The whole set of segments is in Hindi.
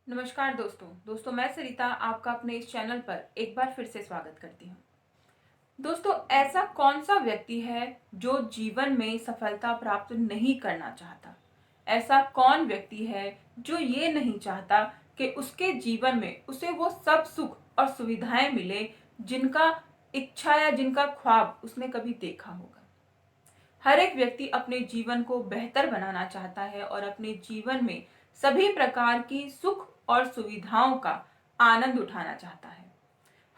नमस्कार दोस्तों मैं सरिता आपका अपने इस चैनल पर एक बार फिर से स्वागत करती हूँ। दोस्तों, ऐसा कौन सा व्यक्ति है जो जीवन में सफलता प्राप्त नहीं करना चाहता? ऐसा कौन व्यक्ति है जो ये नहीं चाहता कि उसके जीवन में उसे वो सब सुख और सुविधाएं मिले जिनका इच्छा या जिनका ख्वाब उसने कभी देखा होगा। हर एक व्यक्ति अपने जीवन को बेहतर बनाना चाहता है और अपने जीवन में सभी प्रकार की सुख और सुविधाओं का आनंद उठाना चाहता है।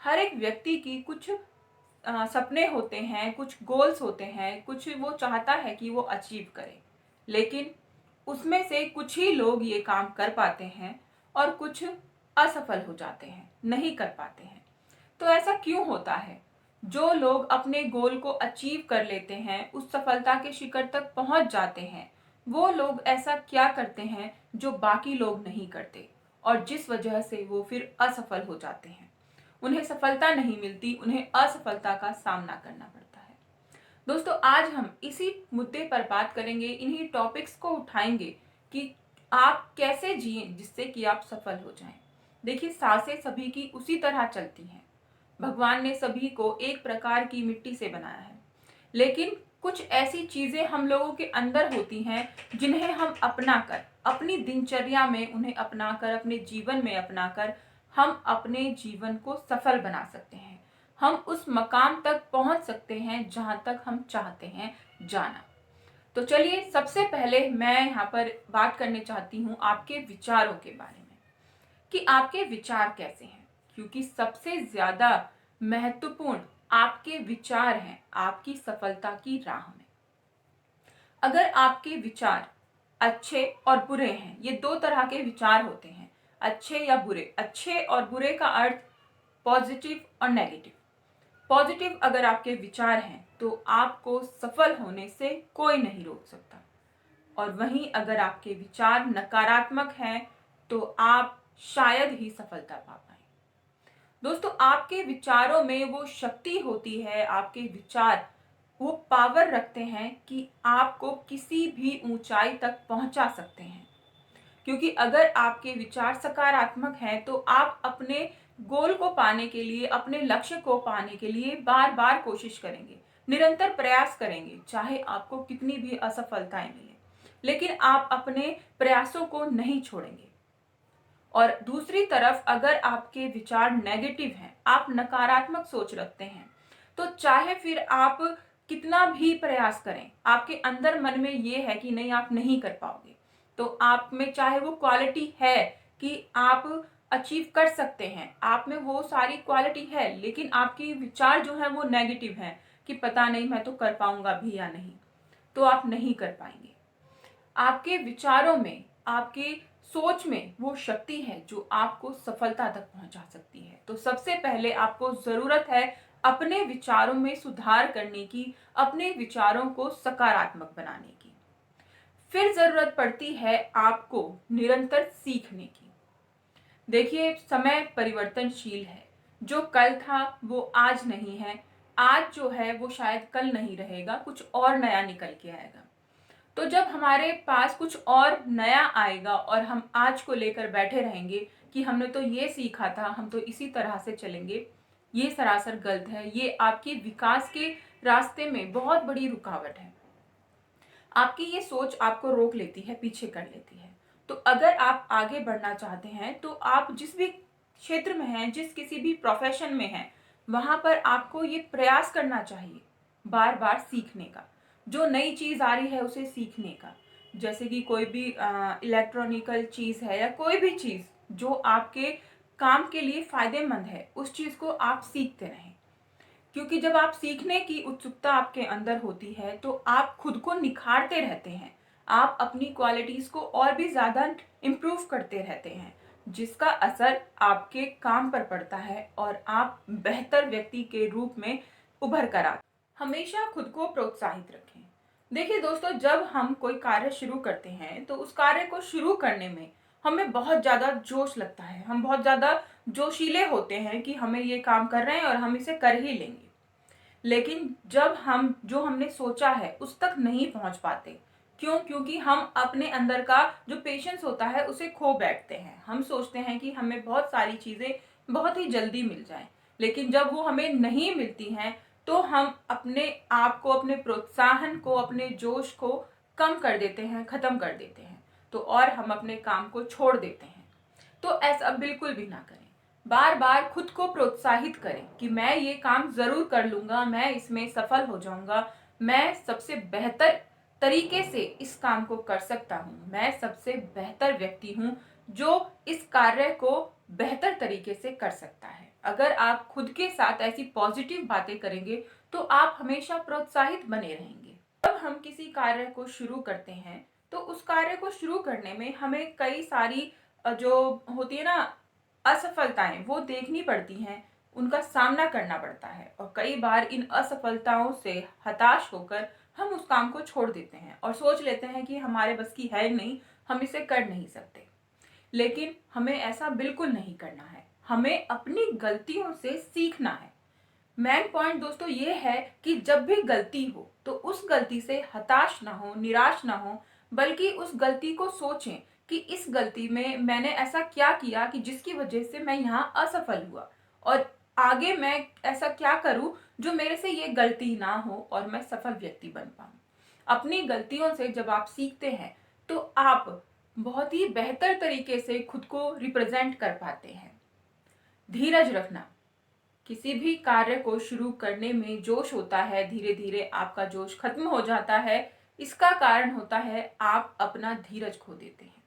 हर एक व्यक्ति की कुछ सपने होते हैं, कुछ गोल्स होते हैं, कुछ वो चाहता है कि वो अचीव करे। लेकिन उसमें से कुछ ही लोग ये काम कर पाते हैं और कुछ असफल हो जाते हैं, नहीं कर पाते हैं। तो ऐसा क्यों होता है? जो लोग अपने गोल को अचीव कर लेते हैं, उस सफलता के शिखर तक पहुंच जाते हैं, वो लोग ऐसा क्या करते हैं जो बाकी लोग नहीं करते और जिस वजह से वो फिर असफल हो जाते हैं। उन्हें सफलता नहीं मिलती, उन्हें असफलता का सामना करना पड़ता है। दोस्तों, आज हम इसी मुद्दे पर बात करेंगे, इन्हीं टॉपिक्स को उठाएंगे कि आप कैसे जिए जिससे कि आप सफल हो जाएं। देखिए, सांसें सभी की उसी तरह चलती हैं। भगवान ने सभी को एक प्रकार की मिट्टी से बनाया है, लेकिन कुछ ऐसी चीजें हम लोगों के अंदर होती हैं जिन्हें हम अपनाकर अपनी दिनचर्या में उन्हें अपनाकर अपने जीवन में अपनाकर हम अपने जीवन को सफल बना सकते हैं। हम उस मकाम तक पहुंच सकते हैं जहां तक हम चाहते हैं जाना। तो चलिए, सबसे पहले मैं यहाँ पर बात करने चाहती हूँ आपके विचारों के बारे में कि आपके विचार कैसे हैं, क्योंकि सबसे ज्यादा महत्वपूर्ण आपके विचार हैं आपकी सफलता की राह में। अगर आपके विचार अच्छे और बुरे हैं, ये दो तरह के विचार होते हैं, अच्छे या बुरे। अच्छे और बुरे का अर्थ पॉजिटिव और नेगेटिव। पॉजिटिव अगर आपके विचार हैं तो आपको सफल होने से कोई नहीं रोक सकता, और वहीं अगर आपके विचार नकारात्मक हैं तो आप शायद ही सफलता पा पाए। दोस्तों, आपके विचारों में वो शक्ति होती है, आपके विचार वो पावर रखते हैं कि आपको किसी भी ऊंचाई तक पहुंचा सकते हैं। क्योंकि अगर आपके विचार सकारात्मक हैं तो आप अपने गोल को पाने के लिए, अपने लक्ष्य को पाने के लिए बार बार कोशिश करेंगे, निरंतर प्रयास करेंगे, चाहे आपको कितनी भी असफलताएं मिले, लेकिन आप अपने प्रयासों को नहीं छोड़ेंगे। और दूसरी तरफ अगर आपके विचार नेगेटिव हैं, आप नकारात्मक सोच रखते हैं, तो चाहे फिर आप कितना भी प्रयास करें, आपके अंदर मन में ये है कि नहीं, आप नहीं कर पाओगे। तो आप में चाहे वो क्वालिटी है कि आप अचीव कर सकते हैं, आप में वो सारी क्वालिटी है, लेकिन आपके विचार जो है वो नेगेटिव है कि पता नहीं मैं तो कर पाऊंगा भी या नहीं, तो आप नहीं कर पाएंगे। आपके विचारों में, आपके सोच में वो शक्ति है जो आपको सफलता तक पहुंचा सकती है। तो सबसे पहले आपको जरूरत है अपने विचारों में सुधार करने की, अपने विचारों को सकारात्मक बनाने की। फिर जरूरत पड़ती है आपको निरंतर सीखने की। देखिए, समय परिवर्तनशील है। जो कल था वो आज नहीं है, आज जो है वो शायद कल नहीं रहेगा, कुछ और नया निकल के आएगा। तो जब हमारे पास कुछ और नया आएगा और हम आज को लेकर बैठे रहेंगे कि हमने तो ये सीखा था, हम तो इसी तरह से चलेंगे, ये सरासर गलत है। ये आपके विकास के रास्ते में बहुत बड़ी रुकावट है। आपकी ये सोच आपको रोक लेती है, पीछे कर लेती है। तो अगर आप आगे बढ़ना चाहते हैं तो आप जिस भी क्षेत्र में हैं, जिस किसी भी प्रोफेशन में हैं, वहां पर आपको ये प्रयास करना चाहिए बार बार सीखने का, जो नई चीज आ रही है उसे सीखने का। जैसे कि कोई भी इलेक्ट्रॉनिकल चीज है या कोई भी चीज जो आपके काम के लिए फायदेमंद है, उस चीज को आप सीखते रहें। क्योंकि जब आप सीखने की उत्सुकता आपके अंदर होती है तो आप खुद को निखारते रहते हैं, आप अपनी क्वालिटीज को और भी ज्यादा इम्प्रूव करते रहते हैं, जिसका असर आपके काम पर पड़ता है और आप बेहतर व्यक्ति के रूप में उभर कर आते हैं। हमेशा खुद को प्रोत्साहित रखें। देखिए दोस्तों, जब हम कोई कार्य शुरू करते हैं तो उस कार्य को शुरू करने में हमें बहुत ज्यादा जोश लगता है, हम बहुत ज्यादा जोशीले होते हैं कि हमें ये काम कर रहे हैं और हम इसे कर ही लेंगे। लेकिन जब हम जो हमने सोचा है उस तक नहीं पहुंच पाते, क्यों? क्योंकि हम अपने अंदर का जो पेशेंस होता है उसे खो बैठते हैं। हम सोचते हैं कि हमें बहुत सारी चीज़ें बहुत ही जल्दी मिल जाएँ, लेकिन जब वो हमें नहीं मिलती हैं, तो हम अपने आप को, अपने प्रोत्साहन को, अपने जोश को कम कर देते हैं, ख़त्म कर देते हैं। तो और हम अपने काम को छोड़ देते हैं। तो ऐसा बिल्कुल भी ना करें। बार-बार खुद को प्रोत्साहित करें कि मैं ये काम ज़रूर कर लूँगा, मैं इसमें सफल हो जाऊँगा, मैं सबसे बेहतर तरीके से इस काम को कर सकता हूँ। मैं सबसे बेहतर व्यक्ति हूँ जो इस कार्य को बेहतर तरीके से कर सकता है। अगर आप खुद के साथ ऐसी पॉजिटिव बातें करेंगे, तो आप हमेशा प्रोत्साहित बने रहेंगे। जब हम किसी कार्य को शुरू करते हैं, तो उस कार्य को शुरू करने में हमें कई सारी जो होती है ना असफलताएँ, वो देखनी पड़ती हैं, उनका सामना करना पड़ता है और कई बार इन असफलताओं से हताश होकर हम उस काम को छोड़ देते हैं और सोच लेते हैं कि हमारे बस की है नहीं, हम इसे कर नहीं सकते। लेकिन हमें ऐसा बिल्कुल नहीं करना है। हमें अपनी गलतियों से सीखना है। मेन पॉइंट दोस्तों ये है कि जब भी गलती हो तो उस गलती से हताश ना हो, निराश ना हो, बल्कि उस गलती को सोचें कि इस गलती में मैंने ऐसा क्या किया कि जिसकी वजह से मैं यहाँ असफल हुआ और आगे मैं ऐसा क्या करूँ जो मेरे से ये गलती ना हो और मैं सफल व्यक्ति बन पाऊँ। अपनी गलतियों से जब आप सीखते हैं तो आप बहुत ही बेहतर तरीके से खुद को रिप्रेजेंट कर पाते हैं। धीरज रखना, किसी भी कार्य को शुरू करने में जोश होता है, धीरे-धीरे आपका जोश खत्म हो जाता है। इसका कारण होता है आप अपना धीरज खो देते हैं।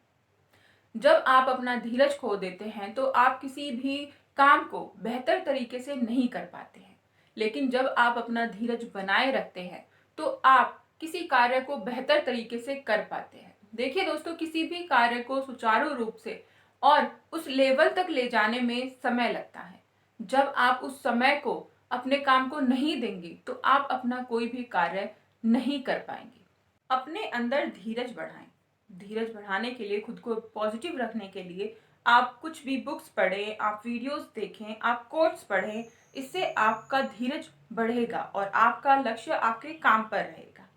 जब आप अपना धीरज खो देते हैं तो आप किसी भी काम को बेहतर तरीके से नहीं कर पाते हैं। लेकिन जब आप अपना धीरज बनाए रखते हैं तो आप किसी कार्य को बेहतर तरीके से कर पाते हैं। देखिए दोस्तों, किसी भी कार्य को सुचारू रूप से और उस लेवल तक ले जाने में समय लगता है। जब आप उस समय को अपने काम को नहीं देंगे तो आप अपना कोई भी कार्य नहीं कर पाएंगे। अपने अंदर धीरज बढ़ाएं। धीरज बढ़ाने के लिए, खुद को पॉजिटिव रखने के लिए आप कुछ भी बुक्स पढ़ें, आप वीडियोस देखें, आप कोट्स पढ़ें। इससे आपका धीरज बढ़ेगा और आपका लक्ष्य आपके काम पर रहेगा।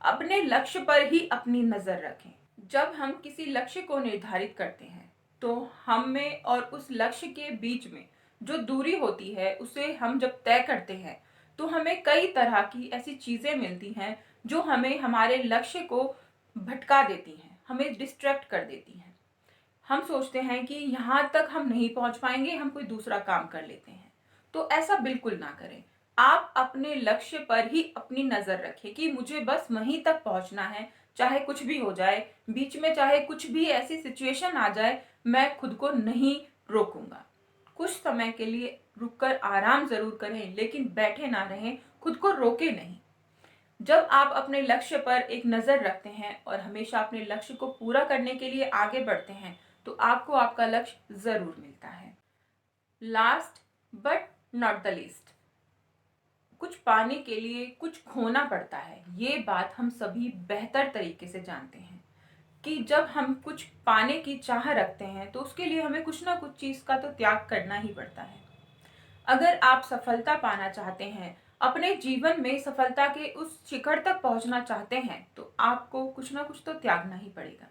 अपने लक्ष्य पर ही अपनी नज़र रखें। जब हम किसी लक्ष्य को निर्धारित करते हैं, तो हम में और उस लक्ष्य के बीच में जो दूरी होती है, उसे हम जब तय करते हैं, तो हमें कई तरह की ऐसी चीज़ें मिलती हैं, जो हमें हमारे लक्ष्य को भटका देती हैं, हमें डिस्ट्रैक्ट कर देती हैं। हम सोचते हैं कि यहाँ तक हम नहीं पहुँच पाएँगे, हम कोई दूसरा काम कर लेते हैं। तो ऐसा बिल्कुल ना करें। आप अपने लक्ष्य पर ही अपनी नज़र रखें कि मुझे बस वहीं तक पहुँचना है, चाहे कुछ भी हो जाए, बीच में चाहे कुछ भी ऐसी सिचुएशन आ जाए, मैं खुद को नहीं रोकूँगा। कुछ समय के लिए रुककर आराम ज़रूर करें, लेकिन बैठे ना रहें, खुद को रोकें नहीं। जब आप अपने लक्ष्य पर एक नज़र रखते हैं और हमेशा अपने लक्ष्य को पूरा करने के लिए आगे बढ़ते हैं, तो आपको आपका लक्ष्य ज़रूर मिलता है। Last but not the least, कुछ पाने के लिए कुछ खोना पड़ता है। ये बात हम सभी बेहतर तरीके से जानते हैं कि जब हम कुछ पाने की चाह रखते हैं, तो उसके लिए हमें कुछ ना कुछ चीज़ का तो त्याग करना ही पड़ता है। अगर आप सफलता पाना चाहते हैं, अपने जीवन में सफलता के उस शिखर तक पहुंचना चाहते हैं, तो आपको कुछ ना कुछ तो त्यागना ही पड़ेगा।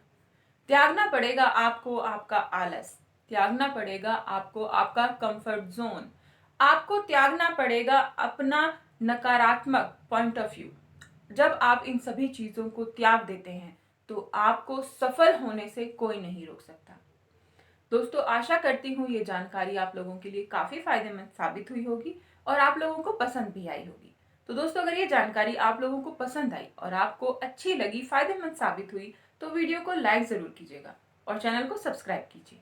त्यागना पड़ेगा आपको आपका आलस, त्यागना पड़ेगा आपको आपका कंफर्ट ज़ोन, आपको त्यागना पड़ेगा अपना नकारात्मक पॉइंट ऑफ व्यू। जब आप इन सभी चीज़ों को त्याग देते हैं, तो आपको सफल होने से कोई नहीं रोक सकता। दोस्तों, आशा करती हूँ ये जानकारी आप लोगों के लिए काफ़ी फ़ायदेमंद साबित हुई होगी और आप लोगों को पसंद भी आई होगी। तो दोस्तों, अगर ये जानकारी आप लोगों को पसंद आई और आपको अच्छी लगी, फ़ायदेमंद साबित हुई, तो वीडियो को लाइक ज़रूर कीजिएगा और चैनल को सब्सक्राइब कीजिए।